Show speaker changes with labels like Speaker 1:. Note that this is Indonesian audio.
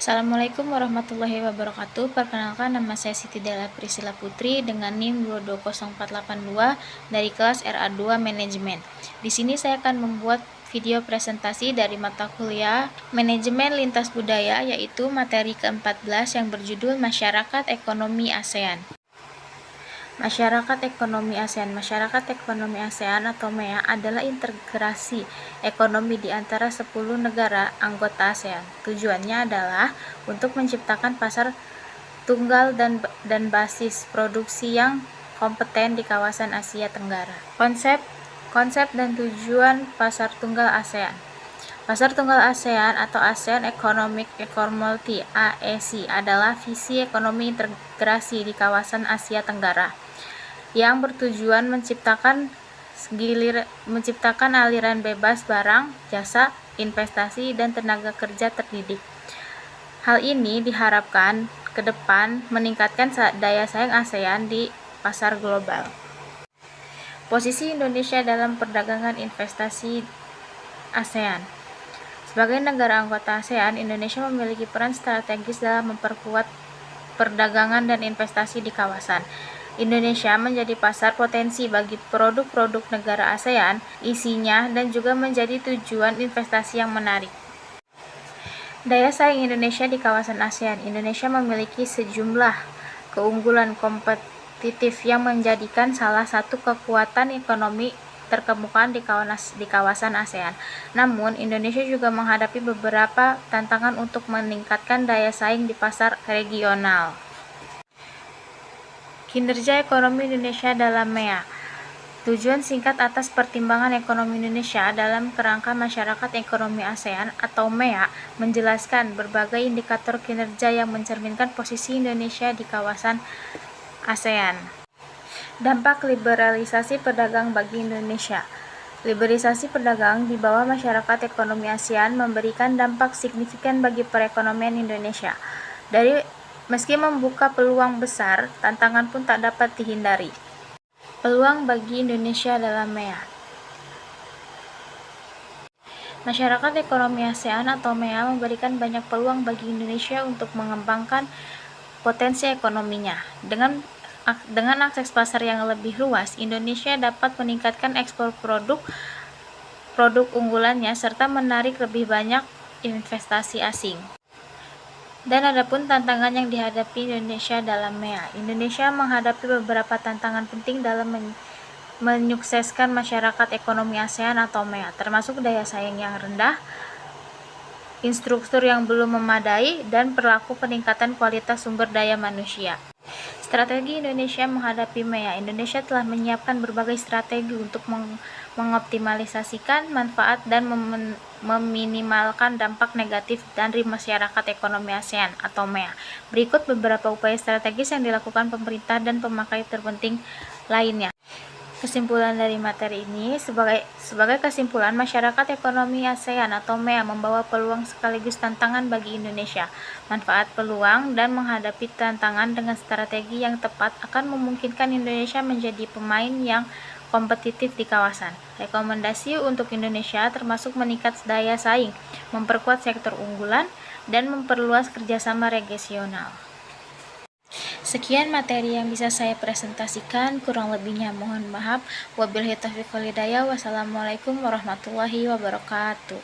Speaker 1: Assalamualaikum warahmatullahi wabarakatuh. Perkenalkan, nama saya Siti Della Priscilla Putri dengan NIM 220482 dari kelas RA2 Manajemen. Di sini saya akan membuat video presentasi dari mata kuliah Manajemen Lintas Budaya, yaitu materi ke-14 yang berjudul Masyarakat Ekonomi ASEAN. Masyarakat Ekonomi ASEAN. Masyarakat Ekonomi ASEAN atau MEA adalah integrasi ekonomi di antara 10 negara anggota ASEAN. Tujuannya adalah untuk menciptakan pasar tunggal dan basis produksi yang kompeten di kawasan Asia Tenggara. Konsep dan tujuan pasar tunggal ASEAN. Pasar tunggal ASEAN atau ASEAN Economic Community (AEC) adalah visi ekonomi integrasi di kawasan Asia Tenggara yang bertujuan menciptakan aliran bebas barang, jasa, investasi, dan tenaga kerja terdidik. Hal ini diharapkan ke depan meningkatkan daya saing ASEAN di pasar global. Posisi Indonesia dalam perdagangan investasi ASEAN. Sebagai negara anggota ASEAN, Indonesia memiliki peran strategis dalam memperkuat perdagangan dan investasi di kawasan. Indonesia menjadi pasar potensi bagi produk-produk negara ASEAN, isinya, dan juga menjadi tujuan investasi yang menarik. Daya saing Indonesia di kawasan ASEAN. Indonesia memiliki sejumlah keunggulan kompetitif yang menjadikan salah satu kekuatan ekonomi terkemuka di kawasan ASEAN. Namun, Indonesia juga menghadapi beberapa tantangan untuk meningkatkan daya saing di pasar regional. Kinerja ekonomi Indonesia dalam MEA. Tujuan singkat atas pertimbangan ekonomi Indonesia dalam kerangka masyarakat ekonomi ASEAN atau MEA menjelaskan berbagai indikator kinerja yang mencerminkan posisi Indonesia di kawasan ASEAN. Dampak liberalisasi perdagang bagi Indonesia. Liberalisasi perdagang di bawah masyarakat ekonomi ASEAN memberikan dampak signifikan bagi perekonomian Indonesia. Meski membuka peluang besar, tantangan pun tak dapat dihindari. Peluang bagi Indonesia dalam MEA. Masyarakat ekonomi ASEAN atau MEA memberikan banyak peluang bagi Indonesia untuk mengembangkan potensi ekonominya. Dengan akses pasar yang lebih luas, Indonesia dapat meningkatkan ekspor produk unggulannya serta menarik lebih banyak investasi asing. Dan adapun tantangan yang dihadapi Indonesia dalam MEA. Indonesia menghadapi beberapa tantangan penting dalam menyukseskan masyarakat ekonomi ASEAN atau MEA, termasuk daya saing yang rendah, infrastruktur yang belum memadai, dan perilaku peningkatan kualitas sumber daya manusia. Strategi Indonesia menghadapi MEA. Indonesia telah menyiapkan berbagai strategi untuk mengoptimalisasikan manfaat dan meminimalkan dampak negatif dari masyarakat ekonomi ASEAN atau MEA. Berikut beberapa upaya strategis yang dilakukan pemerintah dan pemakai terpenting lainnya. Kesimpulan dari materi ini, sebagai kesimpulan, masyarakat ekonomi ASEAN atau MEA membawa peluang sekaligus tantangan bagi Indonesia. Manfaat peluang dan menghadapi tantangan dengan strategi yang tepat akan memungkinkan Indonesia menjadi pemain yang kompetitif di kawasan. Rekomendasi untuk Indonesia termasuk meningkat daya saing, memperkuat sektor unggulan, dan memperluas kerjasama regional. Sekian materi yang bisa saya presentasikan, kurang lebihnya mohon maaf. Wabillahi taufiq wal hidayah. Wassalamualaikum warahmatullahi wabarakatuh.